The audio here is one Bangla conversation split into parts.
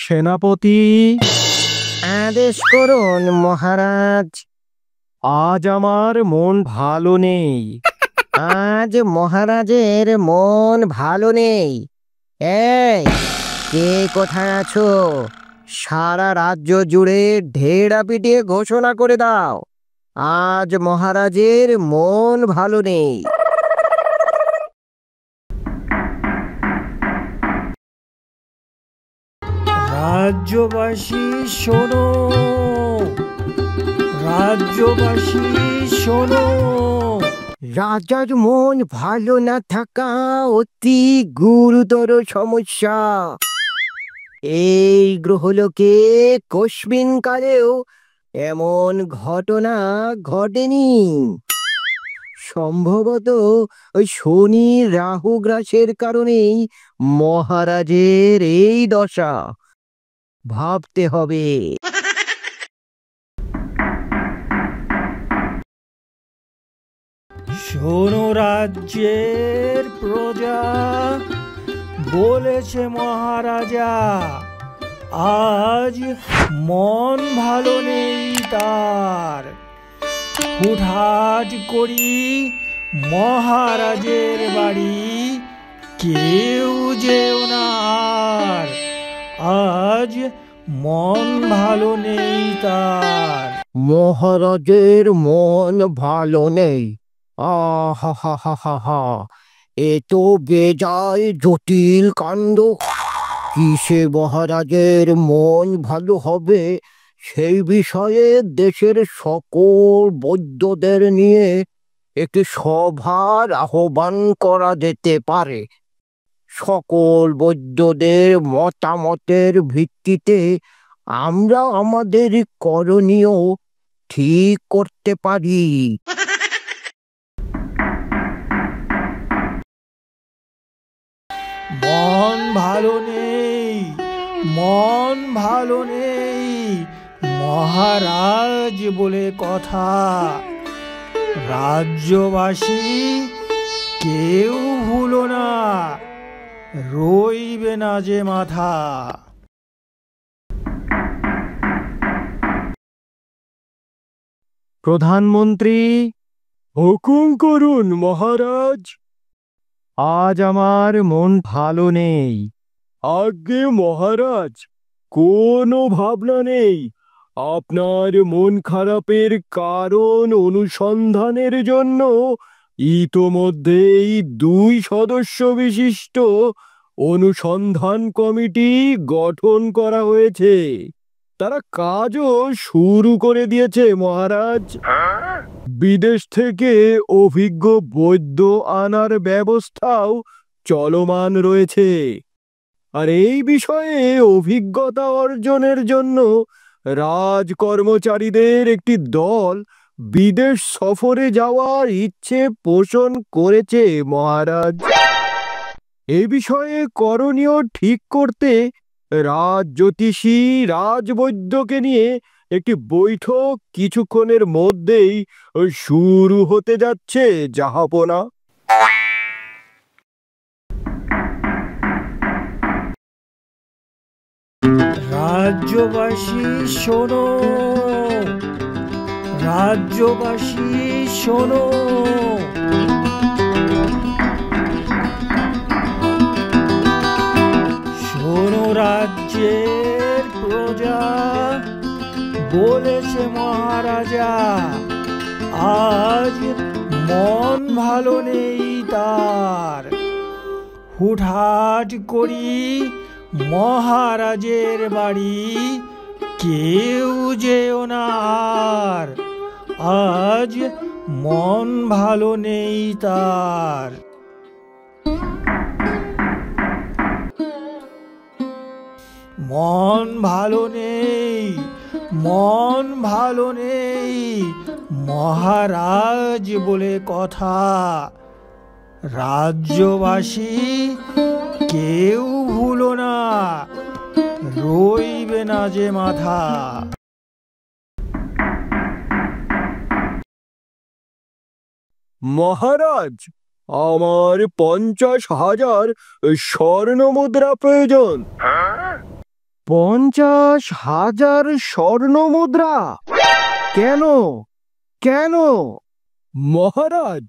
সেনাপতি, আদেশ করুন মহারাজ। আজ আমার মন ভালো নেই। আজ মহারাজের মন ভালো নেই। এই, কে কোথায় আছো? সারা রাজ্য জুড়ে ঢেড়া পিটিয়ে ঘোষণা করে দাও, আজ মহারাজের মন ভালো নেই। রাজ্যবাসী শোনো, রাজ্যবাসী শোনো। রাজার মন ভালো না থাকা অতি গুরুতর সমস্যা। এই গ্রহলোকে কস্মিন কালেও এমন ঘটনা ঘটেনি। সম্ভবত ওই শনি রাহু গ্রাসের কারণেই মহারাজের এই দশা। ভাবতে হবে। শোনো রাজ্যের প্রজা, বলেছে মহারাজা, আজ মন ভালো নেই তার। হুটহাট করি মহারাজের বাড়ি কেউ যেও না আর। আজ মন ভালো নেই তার। মহারাজের মন ভালো নেই? আহা হা হা হা হা, এ তো বেজায় জটিল কাণ্ড। কিসে মহারাজের মন ভালো হবে সেই বিষয়ে দেশের সকল বৈদ্যদের নিয়ে একটি সভার আহ্বান করা যেতে পারে। সকল বৈদ্যদের মতামতের ভিত্তিতে আমরা আমাদের করণীয় ঠিক করতে পারি। মন ভালো নেই, মন ভালো নেই, মহারাজ বলে কথা। রাজ্যবাসী কেউ ভুলো না, রইবে না যে মাথা। প্রধানমন্ত্রী, হুকুম করুন মহারাজ। আজ আমার মন ভালো নেই। আজ্ঞে মহারাজ, কোনো ভাবনা নেই। আপনার মন খারাপের কারণ অনুসন্ধানের জন্য ইতোমধ্যেই 2 সদস্য বিশিষ্ট অনুসন্ধান কমিটি গঠন করা হয়েছে। তারা কাজও শুরু করে দিয়েছে মহারাজ। বিদেশ থেকে অভিজ্ঞ বৈদ্য আনার ব্যবস্থাও চলমান রয়েছে। আর এই বিষয়ে অভিজ্ঞতা অর্জনের জন্য রাজ কর্মচারীদের একটি দল বিদেশ সফরে যাওয়ার ইচ্ছে পোষণ করেছে মহারাজ। এ বিষয়ে করণীয় ঠিক করতে রাজ জ্যোতিষী রাজবৈদ্যকে নিয়ে একটি বৈঠক কিছুক্ষণের মধ্যেই শুরু হতে যাচ্ছে জাহাপনা। রাজ্যবাসী শোনো, রাজ্যবাসী শোনো। শোনো রাজ্যের প্রজা, বলেছে মহারাজা, আজ মন ভালো নেই তার। হুটহাট করি মহারাজের বাড়ি কেউ যেও না আর। আজ মন ভালো নেই তার। মন ভালো নেই, মন ভালো নেই, মহারাজ বলে কথা। রাজ্যবাসী কেউ ভুলো না, রইবে না যে মাথা। মহারাজ, আমার 50,000 স্বর্ণ মুদ্রা প্রয়োজন। 50,000 স্বর্ণ মুদ্রা? কেন? কেন? মহারাজ,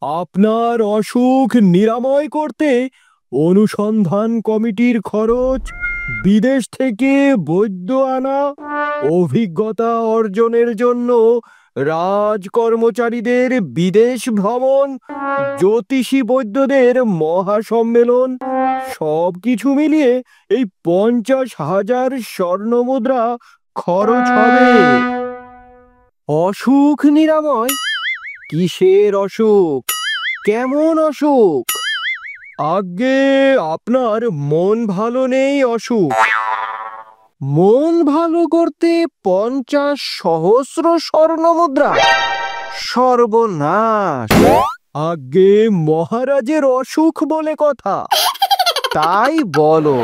আপনার অসুখ নিরাময় করতে অনুসন্ধান কমিটির খরচ, বিদেশ থেকে বৈদ্য আনা, অভিজ্ঞতা অর্জনের জন্য রাজকর্মচারীদের বিদেশ ভ্রমণ, জ্যোতিষী বৈদ্যদের মহাসম্মেলন, সবকিছু মিলিয়ে এই 50,000 স্বর্ণ মুদ্রা খরচ হবে। অসুখ নিরাময়? কিসের অসুখ? কেমন অসুখ? আগে আপনার মন ভালো নেই অসুখ। মন ভালো করতে 50,000 স্বর্ণ মুদ্রা? সর্বনাশ! আগে মহারাজের অসুখ বলে কথা। তাই বলো।